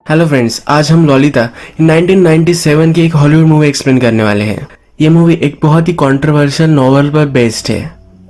Hello friends, आज हम Lolita 1997 की एक हॉलीवुड मूवी एक्सप्लेन करने वाले हैं। ये मूवी एक बहुत ही कंट्रोवर्शियल नॉवल पर बेस्ड है।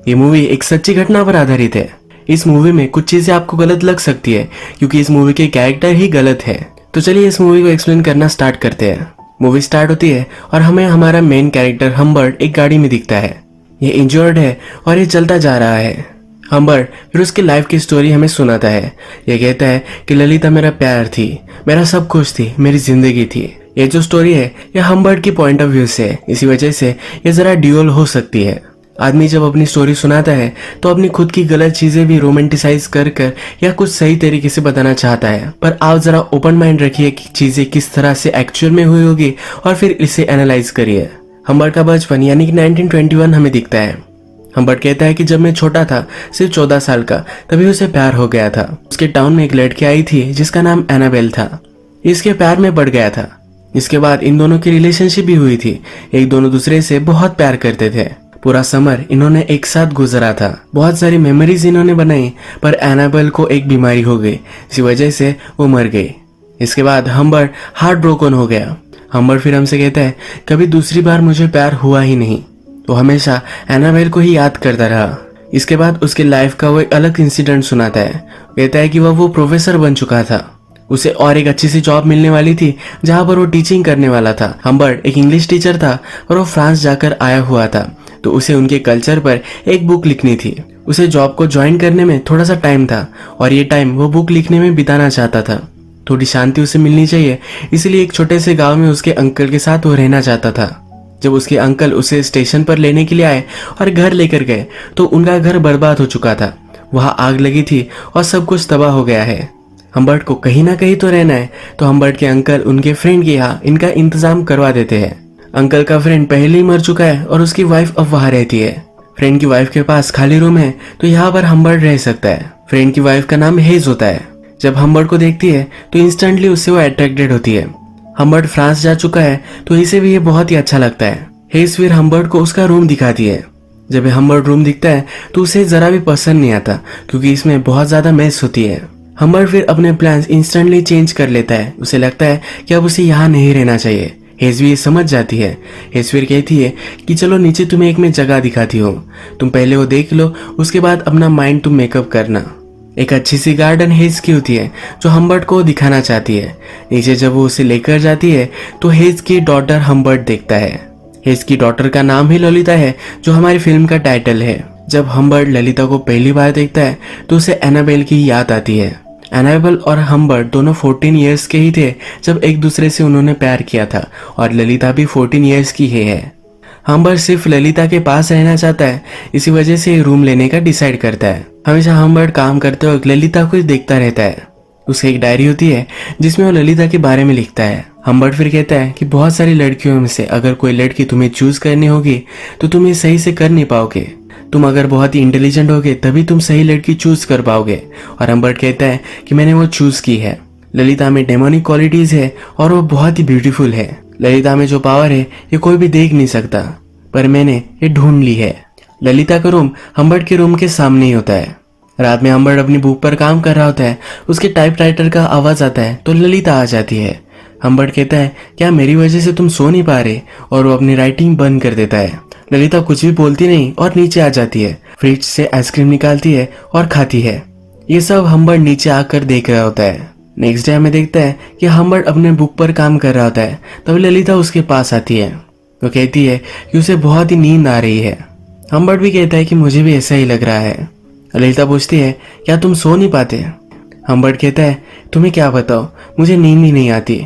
ये मूवी एक सच्ची घटना पर आधारित है। इस मूवी में कुछ चीजें आपको गलत लग सकती है क्योंकि इस मूवी के कैरेक्टर ही गलत है। तो चलिए इस मूवी को एक्सप्लेन करना स्टार्ट करते हैं। मूवी स्टार्ट होती है और हमें हमारा मेन कैरेक्टर हम्बर्ट एक गाड़ी में दिखता है। ये इंजर्ड है और ये चलता जा रहा है। हम्बर्ट फिर उसकी लाइफ की स्टोरी हमें सुनाता है। ये कहता है कि ललिता मेरा प्यार थी, मेरा सब कुछ थी, मेरी जिंदगी थी। ये जो स्टोरी है ये हम्बर्ट की पॉइंट ऑफ व्यू से है, इसी वजह से ये जरा ड्यूअल हो सकती है। आदमी जब अपनी स्टोरी सुनाता है तो अपनी खुद की गलत चीजें भी रोमांटिसाइज कर कर या कुछ सही तरीके से बताना चाहता है। पर आप जरा ओपन माइंड रखिए कि चीजें किस तरह से एक्चुअल में हुई होगी और फिर इसे एनालाइज करिए। हम्बर्ट का बचपन यानी कि 1921 हमें दिखता है। हम्बर्ट कहता है कि जब मैं छोटा था, सिर्फ 14 साल का, तभी उसे प्यार हो गया था। उसके टाउन में एक लड़की आई थी जिसका नाम एनाबेल था। इसके प्यार में पड़ गया था। इसके बाद इन दोनों की रिलेशनशिप भी हुई थी। एक दोनों दूसरे से बहुत प्यार करते थे। पूरा समर इन्होंने एक साथ गुजरा था। बहुत सारी मेमोरीज इन्होंने बनाई, पर एनाबेल को एक बीमारी हो गई, इसी वजह से वो मर गई। इसके बाद हम्बर्ट हार्ट ब्रोकन हो गया। हम्बर्ट फिर हमसे कहता है कभी दूसरी बार मुझे प्यार हुआ ही नहीं। वो हमेशा एनाबेल को ही याद करता रहा। इसके बाद उसकी लाइफ का वो एक अलग इंसिडेंट सुनाता है। कहता है कि वो प्रोफेसर बन चुका था। उसे और एक अच्छी सी जॉब मिलने वाली थी जहां पर वो टीचिंग करने वाला था। हम्बर्ट एक इंग्लिश टीचर था और वो फ्रांस जाकर आया हुआ था, तो उसे उनके कल्चर पर एक बुक लिखनी थी। उसे जॉब को ज्वाइन करने में थोड़ा सा टाइम था और ये टाइम वो बुक लिखने में बिताना चाहता था। थोड़ी शांति उसे मिलनी चाहिए, इसलिए एक छोटे से गाँव में उसके अंकल के साथ वो रहना चाहता था। जब उसके अंकल उसे स्टेशन पर लेने के लिए आए और घर लेकर गए तो उनका घर बर्बाद हो चुका था। वहां आग लगी थी और सब कुछ तबाह हो गया है। हम्बर्ट को कहीं ना कहीं तो रहना है, तो हम्बर्ट के अंकल उनके फ्रेंड के यहाँ इनका इंतजाम करवा देते हैं। अंकल का फ्रेंड पहले ही मर चुका है और उसकी वाइफ अब वहां रहती है। फ्रेंड की वाइफ के पास खाली रूम है, तो यहाँ पर हम्बर्ट रह सकता है। फ्रेंड की वाइफ का नाम हेज होता है। जब हम्बर्ट को देखती है तो इंस्टेंटली उससे वो अट्रैक्टेड होती है। हम्बर्ट फ्रांस जा चुका है तो इसे भी ये बहुत ही अच्छा लगता है। हेज फिर हम्बर्ट को उसका रूम दिखाती है। जब हम्बर्ट रूम दिखता है तो उसे जरा भी पसंद नहीं आता क्योंकि इसमें बहुत ज्यादा मेस होती है। हम्बर्ट फिर अपने प्लान्स इंस्टेंटली चेंज कर लेता है। उसे लगता है कि अब उसे यहाँ नहीं रहना चाहिए। हेज भी ये समझ जाती है। हेज फिर कहती है कि चलो नीचे तुम्हें एक मैं जगह दिखाती हूँ, तुम पहले वो देख लो, उसके बाद अपना माइंड तुम मेकअप करना। एक अच्छी सी गार्डन हेज की होती है जो हम्बर्ट को दिखाना चाहती है। नीचे जब वो उसे लेकर जाती है तो हेज की डॉटर हम्बर्ट देखता है। हेज की डॉटर का नाम ही ललिता है, जो हमारी फिल्म का टाइटल है। जब हम्बर्ट ललिता को पहली बार देखता है तो उसे एनाबेल की याद आती है। एनाबेल और हम्बर्ट दोनों 14 इयर्स के ही थे जब एक दूसरे से उन्होंने प्यार किया था और ललिता भी 14 इयर्स की ही है। हम्बर्ट सिर्फ ललिता के पास रहना चाहता है, इसी वजह से रूम लेने का डिसाइड करता है। हमेशा हम्बर्ट काम करते वक्त ललिता को देखता रहता है। उसकी एक डायरी होती है जिसमें वो ललिता के बारे में लिखता है। हम्बर्ट फिर कहता है कि बहुत सारी लड़कियों में से अगर कोई लड़की तुम्हें चूज करनी होगी तो तुम ये सही से कर नहीं पाओगे। तुम अगर बहुत ही इंटेलिजेंट होगे तभी तुम सही लड़की चूज कर पाओगे। और हम्बर्ट कहता है कि मैंने वो चूज की है। ललिता में डेमोनिक क्वालिटीज है और वो बहुत ही ब्यूटीफुल है। ललिता में जो पावर है ये कोई भी देख नहीं सकता, पर मैंने ये ढूंढ ली है। ललिता का रूम हम्बर्ट के रूम के सामने ही होता है। रात में हम्बर्ट अपनी बुक पर काम कर रहा होता है। उसके टाइपराइटर का आवाज आता है तो ललिता आ जाती है। हम्बर्ट कहता है क्या मेरी वजह से तुम सो नहीं पा रहे, और वो अपनी राइटिंग बंद कर देता है। ललिता कुछ भी बोलती नहीं और नीचे आ जाती है। फ्रिज से आइसक्रीम निकालती है और खाती है। ये सब हम्बर्ट नीचे आकर देख रहा होता है। नेक्स्ट डे हमें देखता है कि हम्बर्ट अपने बुक पर काम कर रहा होता है, तभी ललिता उसके पास आती है। वो कहती है कि उसे बहुत ही नींद आ रही है। हम्बर्ट भी कहता है कि मुझे भी ऐसा ही लग रहा है। ललिता पूछती है क्या तुम सो नहीं पाते। हम्बर्ट कहता है तुम्हें क्या बताओ, मुझे नींद ही नहीं आती।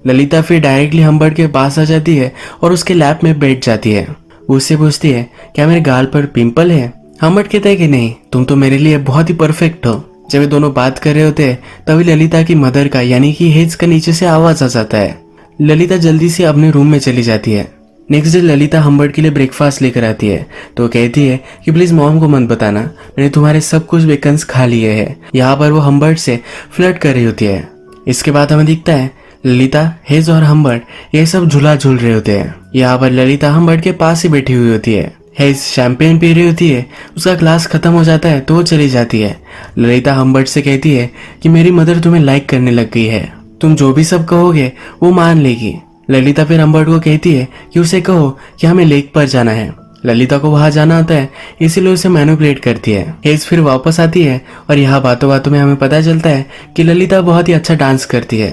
ललिता फिर डायरेक्टली हम्बर्ट के पास आ जाती है और उसके लैप में बैठ जाती है। वो उससे पूछती है क्या मेरे गाल पर पिंपल है। हम्बर्ट कहता है कि नहीं, तुम तो मेरे लिए बहुत ही परफेक्ट हो। जब ये दोनों बात कर रहे होते हैं तभी ललिता की मदर का यानी कि हेज का नीचे से आवाज आ जाता है। ललिता जल्दी से अपने रूम में चली जाती है। नेक्स्ट डे ललिता हम्बर्ट के लिए ब्रेकफास्ट लेकर आती है तो कहती है कि प्लीज मॉम को मत बताना, मैंने तुम्हारे सब कुछ बेकन्स खा लिए हैं। यहाँ पर वो हम्बर्ट से फ्लर्ट कर रही होती है। इसके बाद हमें दिखता है ललिता, हेज और हम्बर्ट ये सब झूला झूल रहे होते हैं। यहाँ पर ललिता हम्बर्ट के पास ही बैठी हुई होती है। हेज शैंपेन पी रही होती है। उसका ग्लास खत्म हो जाता है तो वो चली जाती है। ललिता हम्बर्ट से कहती है कि मेरी मदर तुम्हें लाइक करने लग गई है, तुम जो भी सब कहोगे वो मान लेगी। ललिता फिर हम्बर्ट को कहती है कि उसे कहो कि हमें लेक पर जाना है। ललिता को वहां जाना होता है, इसीलिए उसे मैनिपुलेट करती है। हेज फिर वापस आती है और यहाँ बातों बातों में हमें पता चलता है कि ललिता बहुत ही अच्छा डांस करती है।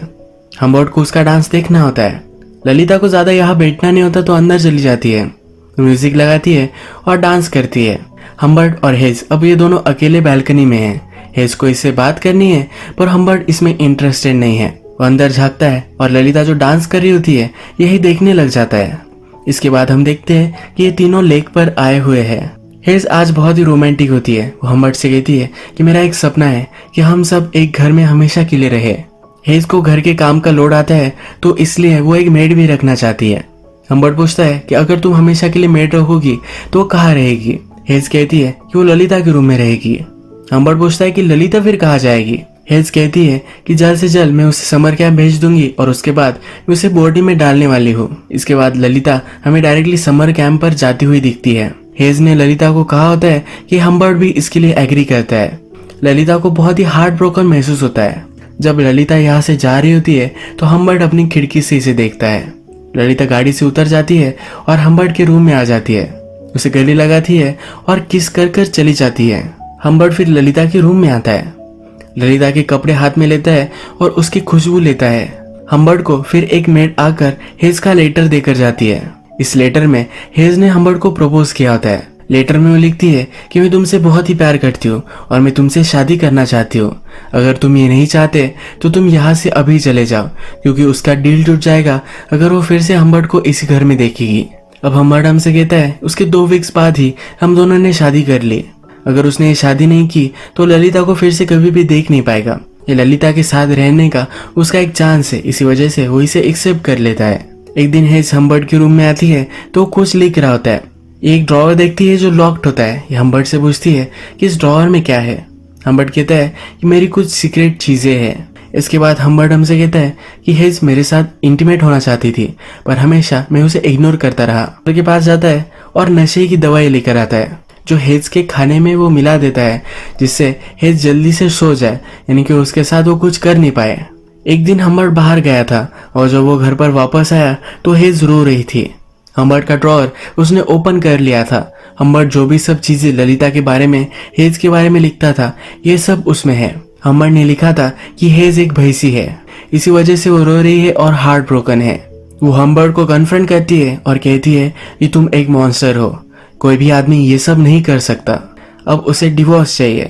हम्बर्ट को उसका डांस देखना होता है। ललिता को ज्यादा यहाँ बैठना नहीं होता तो अंदर चली जाती है, म्यूजिक लगाती है और डांस करती है। हम्बर्ट और हेज अब ये दोनों अकेले बालकनी में हैं। हेज को इससे बात करनी है पर हम्बर्ट इसमें इंटरेस्टेड नहीं है। वो अंदर झांकता है और ललिता जो डांस कर रही होती है यही देखने लग जाता है। इसके बाद हम देखते हैं कि ये तीनों लेक पर आए हुए हैं। हेज आज बहुत ही रोमांटिक होती है। वो हम्बर्ट से कहती है कि मेरा एक सपना है कि हम सब एक घर में हमेशा के लिए रहे। हेज को घर के काम का लोड आता है तो इसलिए वो एक मेड भी रखना चाहती है। हम्बर्ट पूछता है कि अगर तुम हमेशा के लिए मेड रखोगी तो वो कहाँ रहेगी। हेज कहती है कि वो ललिता के रूम में रहेगी। हम्बर्ट पूछता है कि ललिता फिर कहाँ जाएगी। हेज कहती है कि जल्द से जल्द मैं उसे समर कैंप भेज दूंगी और उसके बाद मैं उसे बोर्डिंग में डालने वाली हूँ। इसके बाद ललिता हमें डायरेक्टली समर कैंप पर जाती हुई दिखती है। हेज ने ललिता को कहा होता है कि हम्बर्ट भी इसके लिए एग्री करता है। ललिता को बहुत ही हार्ट ब्रोकन महसूस होता है। जब ललिता यहाँ से जा रही होती है तो हम्बर्ट अपनी खिड़की से इसे देखता है। ललिता गाड़ी से उतर जाती है और हम्बर्ट के रूम में आ जाती है, उसे गले लगाती है और किस कर कर चली जाती है। हम्बर्ट फिर ललिता के रूम में आता है, ललिता के कपड़े हाथ में लेता है और उसकी खुशबू लेता है। हम्बर्ट को फिर एक मेड आकर हेज का लेटर देकर जाती है। इस लेटर में हेज ने हम्बर्ट को प्रपोज किया होता है। लेटर में वो लिखती है कि मैं तुमसे बहुत ही प्यार करती हूँ और मैं तुमसे शादी करना चाहती हूँ। अगर तुम ये नहीं चाहते तो तुम यहाँ से अभी चले जाओ, क्योंकि उसका डील टूट जाएगा अगर वो फिर से हम्बर्ट को इसी घर में देखेगी। अब हम्बर्ट हमसे कहता है उसके 2 वीक्स बाद ही हम दोनों ने शादी कर ली। अगर उसने ये शादी नहीं की तो ललिता को फिर से कभी भी देख नहीं पाएगा। ये ललिता के साथ रहने का उसका एक चांस है, इसी वजह से वो इसे एक्सेप्ट कर लेता है। एक दिन हेज हम्बर्ट के रूम में आती है तो कुछ लिख रहा होता है। एक ड्रॉवर देखती है जो लॉक्ड होता है। ये हम्बर्ट से पूछती है कि इस ड्रॉवर में क्या है। हम्बर्ट कहता है कि मेरी कुछ सीक्रेट चीजें हैं। इसके बाद हम्बर्ट हमसे कहता है कि हेज मेरे साथ इंटीमेट होना चाहती थी पर हमेशा मैं उसे इग्नोर करता रहा। डॉक्टर के पास जाता है और नशे की दवाई लेकर आता है जो हेज के खाने में वो मिला देता है, जिससे हेज जल्दी से सो जाए, यानी कि उसके साथ वो कुछ कर नहीं पाए। एक दिन हम्बर्ट बाहर गया था और जब वो घर पर वापस आया तो हेज रो रही थी। हम्बर्ट का ड्रॉअर उसने ओपन कर लिया था। हम्बर्ट जो भी सब चीजें ललिता के बारे में, हेज के बारे में लिखता था, ये सब उसमें है। हम्बर्ट ने लिखा था कि हेज एक भैंसी है, इसी वजह से वो रो रही है और हार्ट ब्रोकन है। वो हम्बर्ट को कन्फ्रंट करती है और कहती है कि तुम एक मॉन्स्टर हो, कोई भी आदमी ये सब नहीं कर सकता, अब उसे डिवोर्स चाहिए।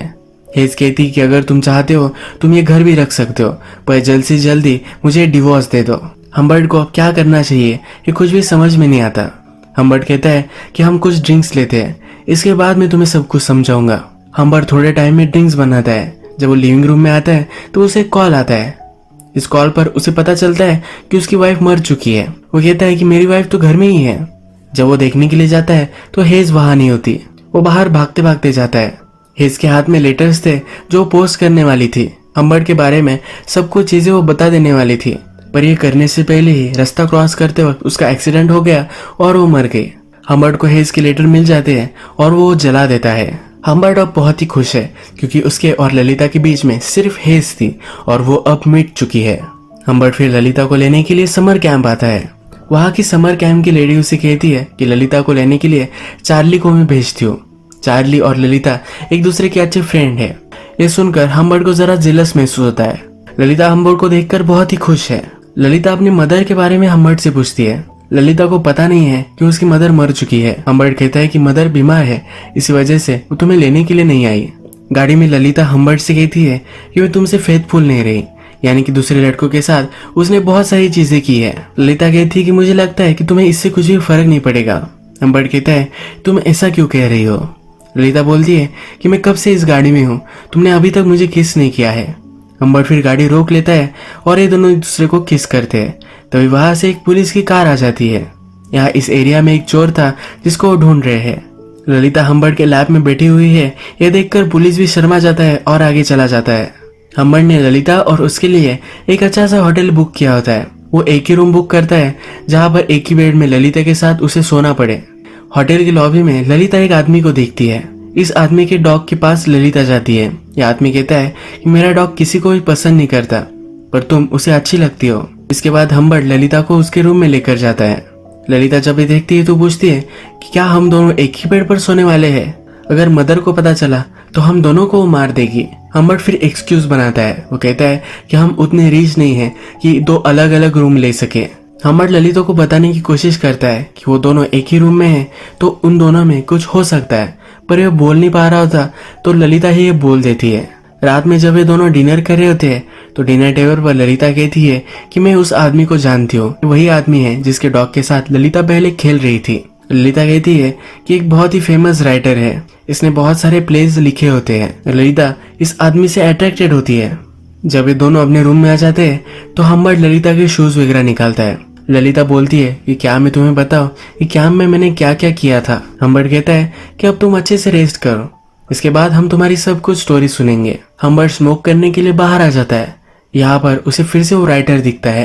हेज कहती कि अगर तुम चाहते हो तुम ये घर भी रख सकते हो, पर जल्द से जल्दी मुझे डिवोर्स दे दो। हम्बर्ट को अब क्या करना चाहिए ये कुछ भी समझ में नहीं आता। हम्बर्ट कहता है कि हम कुछ ड्रिंक्स लेते हैं, इसके बाद मैं तुम्हें सब कुछ समझाऊंगा। हम्बर्ट थोड़े टाइम में ड्रिंक्स बनाता है। जब वो लिविंग रूम में आता है तो उसे कॉल आता है। इस कॉल पर उसे पता चलता है कि उसकी वाइफ मर चुकी है। वो कहता है कि मेरी वाइफ तो घर में ही है। जब वो देखने के लिए जाता है तो हेज वहां नहीं होती। वो बाहर भागते भागते जाता है। हेज के हाथ में लेटर्स थे जो पोस्ट करने वाली थी। हम्बर्ट के बारे में सब कुछ चीजें वो बता देने वाली थी, पर ये करने से पहले ही रास्ता क्रॉस करते वक्त उसका एक्सीडेंट हो गया और वो मर गई। हम्बर्ट को हेज के लेटर मिल जाते हैं और वो जला देता है। हम्बर्ट अब बहुत ही खुश है क्योंकि उसके और ललिता के बीच में सिर्फ हेज थी और वो अब मिट चुकी है। हम्बर्ट फिर ललिता को लेने के लिए समर कैंप आता है। वहाँ की समर कैंप की लेडी उसे कहती है कि ललिता को लेने के लिए चार्ली को मैं भेजती हूँ। चार्ली और ललिता एक दूसरे के अच्छे फ्रेंड है। ये सुनकर हम्बर्ट को जरा जेलस महसूस होता है। ललिता हम्बर्ट को देखकर बहुत ही खुश है। ललिता अपनी मदर के बारे में हम्बर्ट से पूछती है। ललिता को पता नहीं है कि उसकी मदर मर चुकी है। हम्बर्ट कहता है कि मदर बीमार है, इसी वजह से वो तुम्हें लेने के लिए नहीं आई। गाड़ी में ललिता हम्बर्ट से कहती है कि मैं तुमसे फेथफुल नहीं रही, यानी कि दूसरे लड़कों के साथ उसने बहुत सारी चीजें की है। ललिता कहती है कि मुझे लगता है कि तुम्हें इससे कुछ भी फर्क नहीं पड़ेगा। हम्बर्ट कहता है तुम ऐसा क्यों कह रही हो। ललिता बोलती है कि मैं कब से इस गाड़ी में हूँ, तुमने अभी तक मुझे किस नहीं किया है। हम्बर्ट फिर गाड़ी रोक लेता है और ये दोनों एक दूसरे को किस करते हैं। तभी वहां से एक पुलिस की कार आ जाती है। यहाँ इस एरिया में एक चोर था जिसको वो ढूंढ रहे हैं। ललिता हम्बर्ट के लैब में बैठी हुई है। यह देखकर पुलिस भी शर्मा जाता है और आगे चला जाता है। हम्बर्ट ने ललिता और उसके लिए एक अच्छा सा होटल बुक किया होता है। वो एक ही रूम बुक करता है जहाँ पर एक ही बेड में ललिता के साथ उसे सोना पड़े। होटल की लॉबी में ललिता एक आदमी को देखती है। इस आदमी के डॉग के पास ललिता जाती है। यह आदमी कहता है कि मेरा डॉग किसी को भी पसंद नहीं करता। पर तुम उसे अच्छी लगती हो। इसके बाद हम्बर्ट ललिता को उसके रूम में लेकर जाता है। ललिता जब ये देखती है तो पूछती है कि क्या हम दोनों एक ही बेड पर सोने वाले हैं? अगर मदर को पता चला तो हम दोनों को वो मार देगी। हम्बर्ट फिर एक्सक्यूज बनाता है। वो कहता है कि हम उतने रीच नहीं हैं कि दो अलग अलग रूम ले सके। हम्बर्ट ललिता को बताने की कोशिश करता है कि वो दोनों एक ही रूम में हैं तो उन दोनों में कुछ हो सकता है, पर वह बोल नहीं पा रहा होता तो ललिता ही ये बोल देती है। रात में जब ये दोनों डिनर कर रहे होते हैं तो डिनर टेबल पर ललिता कहती है कि मैं उस आदमी को जानती हूँ, वही आदमी है जिसके डॉग के साथ ललिता पहले खेल रही थी। ललिता कहती है कि एक बहुत ही फेमस राइटर है, इसने बहुत सारे प्लेज लिखे होते हैं। ललिता इस आदमी से अट्रैक्टेड होती है। जब ये दोनों अपने रूम में आ जाते हैं तो हम्बर्ट ललिता के शूज वगैरह निकालता है। ललिता बोलती है कि क्या मैं तुम्हें बताऊं कि कैंप में मैंने क्या क्या किया था। हम्बर्ट कहता है कि अब तुम अच्छे से रेस्ट करो, इसके बाद हम तुम्हारी सब कुछ स्टोरी सुनेंगे। हम्बर्ट स्मोक करने के लिए बाहर आ जाता है। यहाँ पर उसे फिर से वो राइटर दिखता है।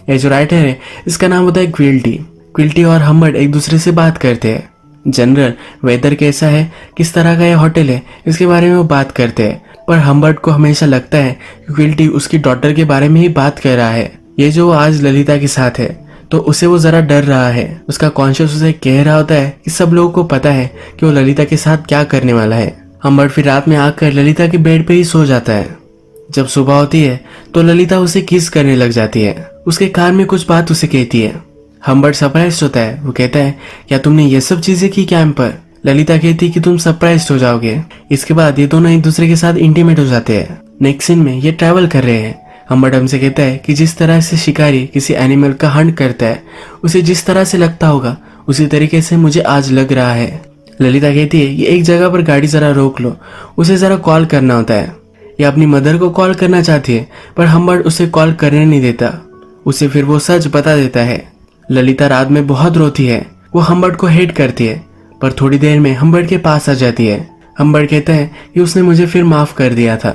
ये जो राइटर है इसका नाम होता है क्विल्टी। क्विल्टी और हम्बर्ट एक दूसरे से बात करते हैं। जनरल वेदर कैसा है, किस तरह का ये होटल है, इसके बारे में वो बात करते हैं। पर हम्बर्ट को हमेशा लगता है कि क्विल्टी उसकी डॉटर के बारे में ही बात कर रहा है। ये जो वो आज ललिता के साथ है तो उसे वो जरा डर रहा है। उसका कॉन्शियस उसे कह रहा होता है कि सब लोगों को पता है कि वो ललिता के साथ क्या करने वाला है। हम्बर्ट फिर रात में आकर ललिता के बेड पे ही सो जाता है। जब सुबह होती है तो ललिता उसे किस करने लग जाती है। उसके कान में कुछ बात उसे कहती है। हम्बर्ट सरप्राइज होता है। वो कहता है क्या तुमने ये सब चीजें की कैंप पर? ललिता कहती है कि तुम सरप्राइज हो जाओगे। इसके बाद ये दोनों एक दूसरे के साथ इंटीमेट हो जाते हैं। नेक्स्ट सीन में ये ट्रैवल कर रहे हैं। हम्बर्ट हमसे कहता है कि जिस तरह से शिकारी किसी एनिमल का हंट करता है उसे जिस तरह से लगता होगा उसी तरीके से मुझे आज लग रहा है। ललिता कहती है ये एक जगह पर गाड़ी जरा रोक लो, उसे जरा कॉल करना होता है। ये अपनी मदर को कॉल करना चाहती है पर हम्बर्ट उसे कॉल करने नहीं देता। उसे फिर वो सच बता देता है। ललिता रात में बहुत रोती है। वो हम्बर्ट को हेट करती है पर थोड़ी देर में हम्बर्ट के पास आ जाती है। हम्बर्ट कहता है कि उसने मुझे फिर माफ कर दिया था।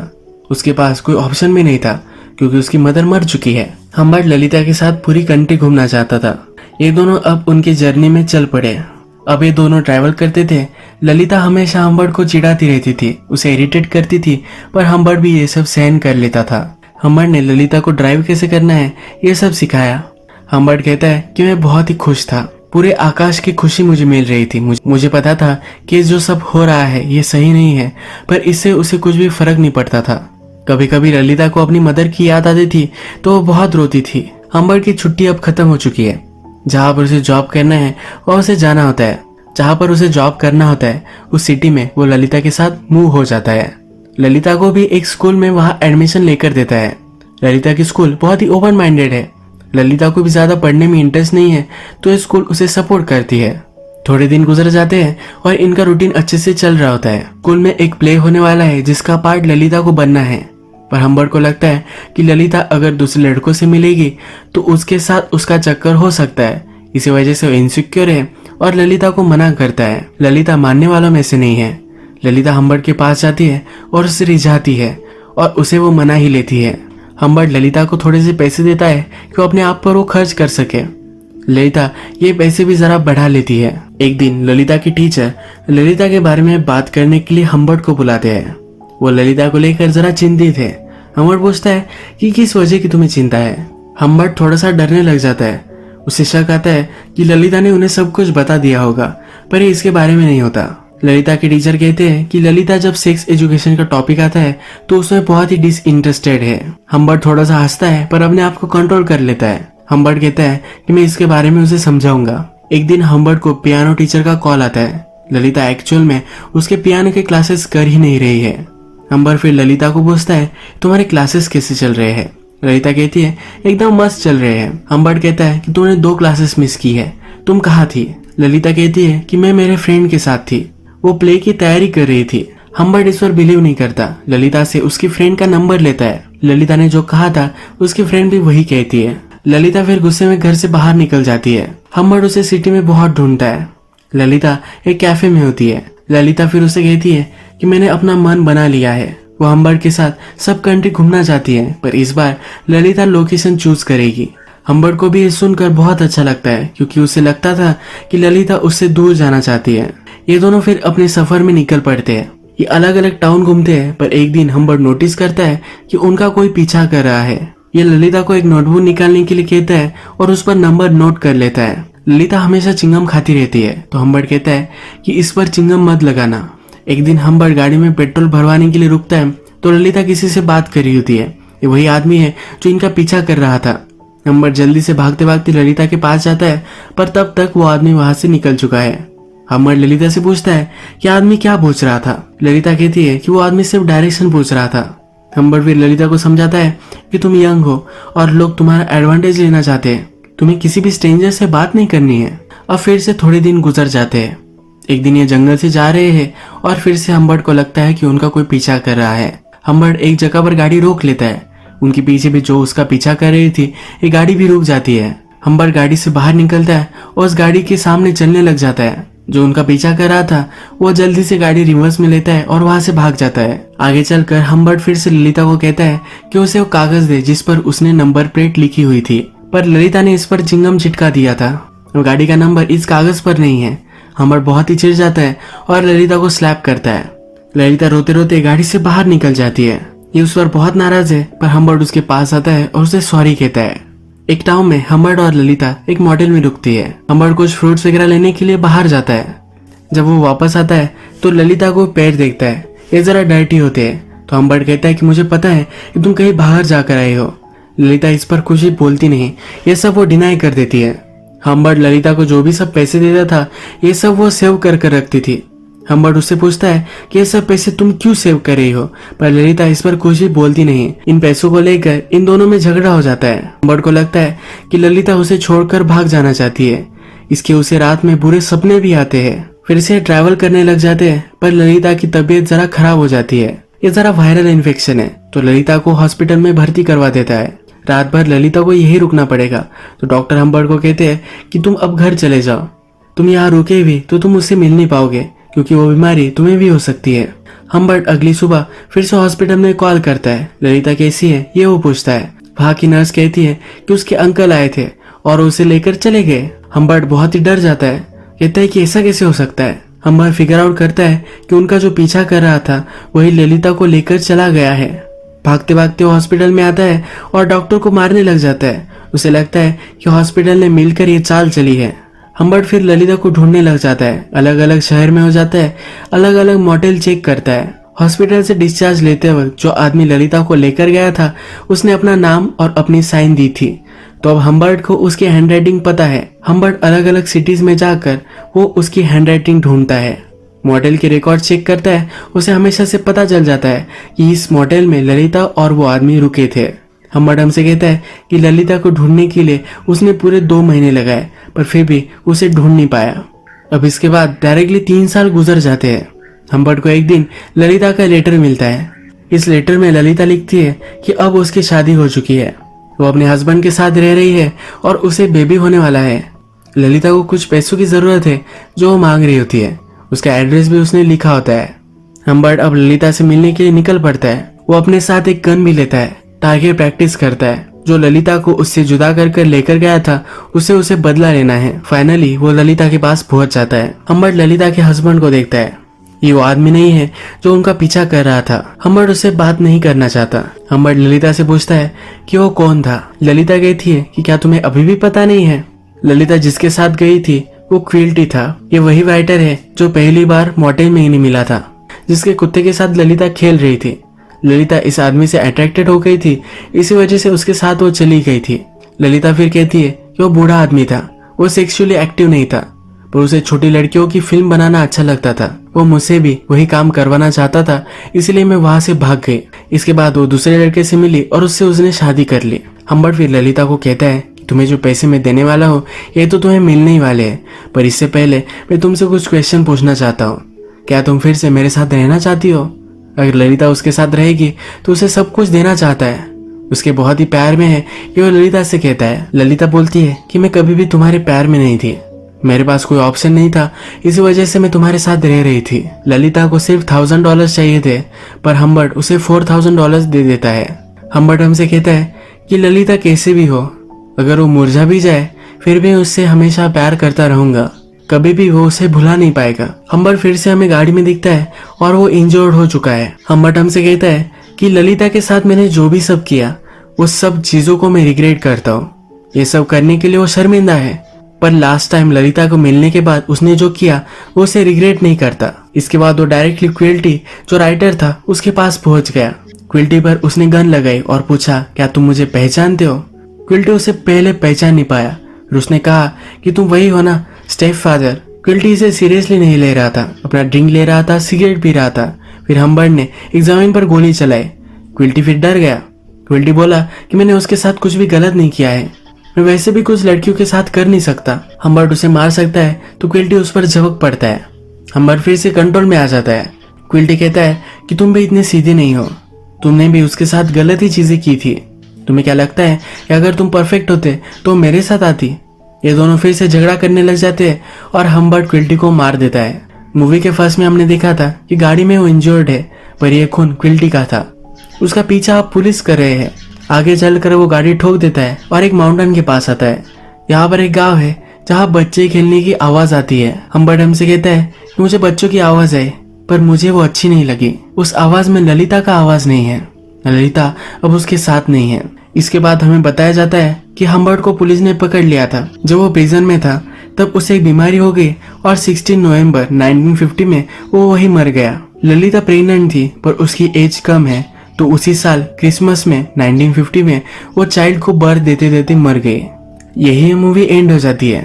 उसके पास कोई ऑप्शन भी नहीं था क्योंकि उसकी मदर मर चुकी है। हम्बर्ट ललिता के साथ पूरी कंट्री घूमना चाहता था। ये दोनों अब उनकी जर्नी में चल पड़े। अब ये दोनों ट्रैवल करते थे। ललिता हमेशा हम्बर्ट को चिढ़ाती रहती थी, उसे इरिटेट करती थी, पर हम्बर्ट भी ये सब सहन कर लेता था। हम्बर्ट ने ललिता को ड्राइव कैसे करना है ये सब सिखाया। हम्बर्ट कहता है कि मैं बहुत ही खुश था, पूरे आकाश की खुशी मुझे मिल रही थी। मुझे पता था कि जो सब हो रहा है ये सही नहीं है, पर इससे उसे कुछ भी फर्क नहीं पड़ता था। कभी कभी ललिता को अपनी मदर की याद आती थी तो वो बहुत रोती थी। हम्बर्ट की छुट्टी अब खत्म हो चुकी है। जहाँ पर उसे जॉब करना है वहाँ उसे जाना होता है। जहाँ पर उसे जॉब करना होता है उस सिटी में वो ललिता के साथ मूव हो जाता है। ललिता को भी एक स्कूल में वहाँ एडमिशन लेकर देता है। ललिता की स्कूल बहुत ही ओपन माइंडेड है। ललिता को भी ज्यादा पढ़ने में इंटरेस्ट नहीं है तो ये स्कूल उसे सपोर्ट करती है। थोड़े दिन गुजर जाते हैं और इनका रूटीन अच्छे से चल रहा होता है। स्कूल में एक प्ले होने वाला है जिसका पार्ट ललिता को बनना है, पर हम्बर्ट को लगता है कि ललिता अगर दूसरे लड़कों से मिलेगी तो उसके साथ उसका चक्कर हो सकता है। इसी वजह से वो इनसिक्योर है और ललिता को मना करता है। ललिता मानने वालों में से नहीं है। ललिता हम्बर्ट के पास जाती है और उससे रिझाती है और उसे वो मना ही लेती है। हम्बर्ट ललिता को थोड़े से पैसे देता है कि वो अपने आप पर वो खर्च कर सके। ललिता ये पैसे भी जरा बढ़ा लेती है। एक दिन ललिता की टीचर ललिता के बारे में बात करने के लिए हम्बर्ट को बुलाते हैं। वो ललिता को लेकर जरा चिंतित है। हम्बर्ट पूछता है कि किस वजह की तुम्हें चिंता है। हम्बर्ट थोड़ा सा डरने लग जाता है। उसे शक आता है कि ललिता ने उन्हें सब कुछ बता दिया होगा, पर ये इसके बारे में नहीं होता। ललिता के टीचर कहते हैं कि ललिता जब सेक्स एजुकेशन का टॉपिक आता है तो उसमें बहुत ही डिसइंटरेस्टेड है। हम्बर्ट थोड़ा सा हंसता है पर अपने आप को कंट्रोल कर लेता है। हम्बर्ट कहता है कि मैं इसके बारे में उसे समझाऊंगा। एक दिन हम्बर्ट को पियानो टीचर का कॉल आता है। ललिता एक्चुअल में उसके पियानो के क्लासेस कर ही नहीं रही है। हम्बर्ट फिर ललिता को पूछता है तुम्हारे क्लासेस कैसे चल रहे हैं। ललिता कहती है एकदम मस्त चल रहे हैं। हम्बर्ट कहता है कि तूने 2 क्लासेस मिस की है, तुम कहाँ थी। ललिता कहती है कि मैं मेरे फ्रेंड के साथ थी, वो प्ले की तैयारी कर रही थी। हम्बर्ट इस पर बिलीव नहीं करता। ललिता से उसकी फ्रेंड का नंबर लेता है। ललिता ने जो कहा था उसकी फ्रेंड भी वही कहती है। ललिता फिर गुस्से में घर से बाहर निकल जाती है। हम्बर्ट उसे सिटी में बहुत ढूंढता है। ललिता एक कैफे में होती है। ललिता फिर उसे कहती है कि मैंने अपना मन बना लिया है। वो हम्बर्ट के साथ सब कंट्री घूमना चाहती है, पर इस बार ललिता लोकेशन चूज करेगी। हम्बर्ट को भी ये सुनकर बहुत अच्छा लगता है क्योंकि उसे लगता था कि ललिता उससे दूर जाना चाहती है। ये दोनों फिर अपने सफर में निकल पड़ते हैं। ये अलग अलग टाउन घूमते हैं, पर एक दिन हम्बर्ट नोटिस करता है कि उनका कोई पीछा कर रहा है। ये ललिता को एक नोटबुक निकालने के लिए कहता है और उस पर नंबर नोट कर लेता है। ललिता हमेशा चिंगम खाती रहती है तो हम्बर्ट कहता है कि इस पर चिंगम मत लगाना। एक दिन हम्बर्ट गाड़ी में पेट्रोल भरवाने के लिए रुकता है तो ललिता किसी से बात कर रही होती है। ये वही आदमी है जो इनका पीछा कर रहा था। हम्बर्ट जल्दी से भागते भागते ललिता के पास जाता है पर तब तक वो आदमी वहां से निकल चुका है। हम्बर्ट ललिता से पूछता है कि आदमी क्या पूछ रहा था। ललिता कहती है कि वो आदमी सिर्फ डायरेक्शन पूछ रहा था। हम्बर्ट फिर ललिता को समझाता है कि तुम यंग हो और लोग तुम्हारा एडवांटेज लेना चाहते हैं, तुम्हें किसी भी स्ट्रेंजर से बात नहीं करनी है। अब फिर से थोड़े दिन गुजर जाते हैं। एक दिन ये जंगल से जा रहे हैं और फिर से हम्बर्ट को लगता है कि उनका कोई पीछा कर रहा है। हम्बर्ट एक जगह पर गाड़ी रोक लेता है। उनके पीछे भी जो उसका पीछा कर रही थी ये गाड़ी भी रुक जाती है। हम्बर्ट गाड़ी से बाहर निकलता है और उस गाड़ी के सामने चलने लग जाता है। जो उनका पीछा कर रहा था वो जल्दी से गाड़ी रिवर्स में लेता है और वहां से भाग जाता है। आगे चलकर हम्बर्ट फिर से ललिता को कहता है कि उसे वो कागज दे जिस पर उसने नंबर प्लेट लिखी हुई थी, पर ललिता ने इस पर चिंगम चिटका दिया था। वो गाड़ी का नंबर इस कागज पर नहीं है। हम्बर्ट बहुत ही चिढ़ जाता है और ललिता को स्लैप करता है। ललिता रोते रोते गाड़ी से बाहर निकल जाती है। ये उस पर बहुत नाराज है पर हम्बर्ट उसके पास आता है और उसे सॉरी कहता है। एक टाउन में हम्बर्ट और ललिता एक मॉडल में रुकती है। हम्बर्ट कुछ फ्रूट्स वगैरह लेने के लिए बाहर जाता है। जब वो वापस आता है तो ललिता को पैर देखता है, ये जरा डर्टी होते हैं। तो हम्बर्ट कहता है कि मुझे पता है कि तुम कहीं बाहर जाकर आए हो। ललिता इस पर कुछ भी बोलती नहीं, ये सब वो डिनाई कर देती है। हम्बर्ट ललिता को जो भी सब पैसे देता था ये सब वो सेव कर कर रखती थी। हम्बर्ट उससे पूछता है कि ये सब पैसे तुम क्यों सेव कर रही हो, पर ललिता इस पर कुछ भी बोलती नहीं। इन पैसों को लेकर इन दोनों में झगड़ा हो जाता है। हम्बर्ट को लगता है कि ललिता उसे छोड़कर भाग जाना चाहती है। इसके उसे रात में बुरे सपने भी आते हैं। फिर से ट्रैवल करने लग जाते हैं पर ललिता की तबीयत जरा खराब हो जाती है। ये जरा वायरल इन्फेक्शन है तो ललिता को हॉस्पिटल में भर्ती करवा देता है। रात भर ललिता को यही रुकना पड़ेगा तो डॉक्टर हम्बर्ट को कहते हैं कि तुम अब घर चले जाओ। तुम यहाँ रुके भी तो तुम उससे मिल नहीं पाओगे क्योंकि वो बीमारी तुम्हें भी हो सकती है। हम्बर्ट अगली सुबह फिर से हॉस्पिटल में कॉल करता है। ललिता कैसी है ये वो पूछता है। वहाँ की नर्स कहती है कि उसके अंकल आए थे और उसे लेकर चले गए। हम्बर्ट बहुत ही डर जाता है, कहता है कि ऐसा कैसे हो सकता है। हम्बर्ट फिगर आउट करता है कि उनका जो पीछा कर रहा था वही ललिता को लेकर चला गया है। भागते भागते वो हॉस्पिटल में आता है और डॉक्टर को मारने लग जाता है। उसे लगता है कि हॉस्पिटल ने मिलकर ये चाल चली है। हम्बर्ट फिर ललिता को ढूंढने लग जाता है। अलग अलग शहर में हो जाता है, अलग अलग मॉडल चेक करता है। हॉस्पिटल से डिस्चार्ज लेते वक्त जो आदमी ललिता को लेकर गया था उसने अपना नाम और अपनी साइन दी थी। तो अब हम्बर्ट को उसकी हैंडराइटिंग पता है। हम्बर्ट अलग अलग सिटीज में जाकर वो उसकी हैंडराइटिंग ढूंढता है। मॉडल के रिकॉर्ड चेक करता है। उसे हमेशा से पता चल जाता है कि इस मॉडल में ललिता और वो आदमी रुके थे। हम्बर्ट हमसे कहता है कि ललिता को ढूंढने के लिए उसने पूरे 2 महीने लगाए पर फिर भी उसे ढूंढ नहीं पाया। अब इसके बाद डायरेक्टली 3 साल गुजर जाते हैं। हम्बर्ट को एक दिन ललिता का लेटर मिलता है। इस लेटर में ललिता लिखती है कि अब उसकी शादी हो चुकी है, वो अपने हस्बैंड के साथ रह रही है और उसे बेबी होने वाला है। ललिता को कुछ पैसों की जरूरत है जो वो मांग रही होती है। उसका एड्रेस भी उसने लिखा होता है। हम्बर्ट अब ललिता से मिलने के लिए निकल पड़ता है। वो अपने साथ एक गन भी लेता है, टारगेट प्रैक्टिस करता है। जो ललिता को उससे जुदा कर लेकर गया था उसे बदला लेना है। फाइनली वो ललिता के पास पहुंच जाता है। हम्बर्ट ललिता के हस्बैंड को देखता है। ये वो आदमी नहीं है जो उनका पीछा कर रहा था। हम्बर्ट उससे बात नहीं करना चाहता। हम्बर्ट ललिता से पूछता है कि वो कौन था। ललिता कहती है कि क्या तुम्हें अभी भी पता नहीं है। ललिता जिसके साथ गई थी वो क्विल्टी था। ये वही राइटर है जो पहली बार मॉडल में ही नहीं मिला था, जिसके कुत्ते के साथ ललिता खेल रही थी। ललिता इस आदमी से अट्रैक्टेड हो गई थी, इसी वजह से उसके साथ वो चली गई थी। ललिता फिर कहती है कि वो बूढ़ा आदमी था, वो सेक्सुअली एक्टिव नहीं था, पर उसे छोटी लड़कियों की फिल्म बनाना अच्छा लगता था। वो मुझसे भी वही काम करवाना चाहता था, इसलिए मैं वहां से भाग गई। इसके बाद वो दूसरे लड़के से मिली और उससे उसने शादी कर ली। हम्बर्ट फिर ललिता को कहता है कि तुम्हें जो पैसे मैं देने वाला हूँ ये तो तुम्हें मिलने ही वाले हैं, पर इससे पहले मैं तुमसे कुछ क्वेश्चन पूछना चाहता हूँ। क्या तुम फिर से मेरे साथ रहना चाहती हो? अगर ललिता उसके साथ रहेगी तो उसे सब कुछ देना चाहता है। उसके बहुत ही प्यार में है, ये वो ललिता से कहता है। ललिता बोलती है कि मैं कभी भी तुम्हारे प्यार में नहीं थी, मेरे पास कोई ऑप्शन नहीं था, इसी वजह से मैं तुम्हारे साथ रह रही थी। ललिता को सिर्फ $1000 चाहिए थे, पर हम्बर्ट उसे $4000 दे देता है। हम्बर्ट हमसे कहता है कि ललिता कैसे भी हो, अगर वो मुरझा भी जाए फिर भी उससे हमेशा प्यार करता रहूंगा, कभी भी वो उसे भुला नहीं पाएगा। हम्बर्ट फिर से हमें गाड़ी में दिखता है और वो इंजर्ड हो चुका है। हम्बर्ट हमसे कहता है कि ललिता के साथ मैंने जो भी सब किया वो सब चीजों को मैं रिग्रेट करता हूँ। ये सब करने के लिए वो शर्मिंदा है, पर लास्ट टाइम ललिता को मिलने के बाद उसने जो किया वो उसे रिग्रेट नहीं करता। इसके बाद वो डायरेक्टली क्विल्टी जो राइटर था उसके पास पहुंच गया। क्विल्टी पर उसने गन लगाई और पूछा, क्या तुम मुझे पहचानते हो? क्विल्टी उसे पहले पहचान नहीं पाया और उसने कहा कि तुम वही हो ना, स्टेप फादर। क्विल्टी इसे सीरियसली नहीं ले रहा था, अपना ड्रिंक ले रहा था, सिगरेट पी रहा था। फिर हम्बर्ट ने एक जमीन पर गोली चलाई। क्विल्टी फिर डर गया। क्विल्टी बोला कि मैंने उसके साथ कुछ भी गलत नहीं किया है, मैं वैसे भी कुछ लड़कियों के साथ कर नहीं सकता। हम्बर्ट उसे मार सकता है तो क्विल्टी उस पर झपक पड़ता है। हम्बर्ट फिर से कंट्रोल में आ जाता है। क्विल्टी कहता है कि तुम भी इतने सीधे नहीं हो, तुमने भी उसके साथ गलत ही चीजें की थी। तुम्हें क्या लगता है कि अगर तुम परफेक्ट होते तो मेरे साथ आती? ये दोनों फिर से झगड़ा करने लग जाते हैं और हम्बर्ट क्विल्टी को मार देता है। मूवी के फर्स्ट में हमने देखा था कि गाड़ी में वो इंजर्ड है, पर ये खून क्विल्टी का था। उसका पीछा अब पुलिस कर रहे हैं। आगे चलकर वो गाड़ी ठोक देता है और एक माउंटेन के पास आता है। यहाँ पर एक गांव है जहाँ बच्चे खेलने की आवाज आती है। हम्बर्ट हमसे कहता है कि मुझे बच्चों की आवाज है, पर मुझे वो अच्छी नहीं लगी। उस आवाज में ललिता का आवाज नहीं है। ललिता अब उसके साथ नहीं है। इसके बाद हमें बताया जाता है कि हम्बर्ट को पुलिस ने पकड़ लिया था। जब वो प्रिजन में था तब उसे एक बीमारी हो गई और 16 नवंबर 1950 में वो वही मर गया। ललिता प्रेग्नेंट थी पर उसकी एज कम है, तो उसी साल क्रिसमस में 1950 में वो चाइल्ड को बर्थ देते देते मर गई। यही मूवी एंड हो जाती है।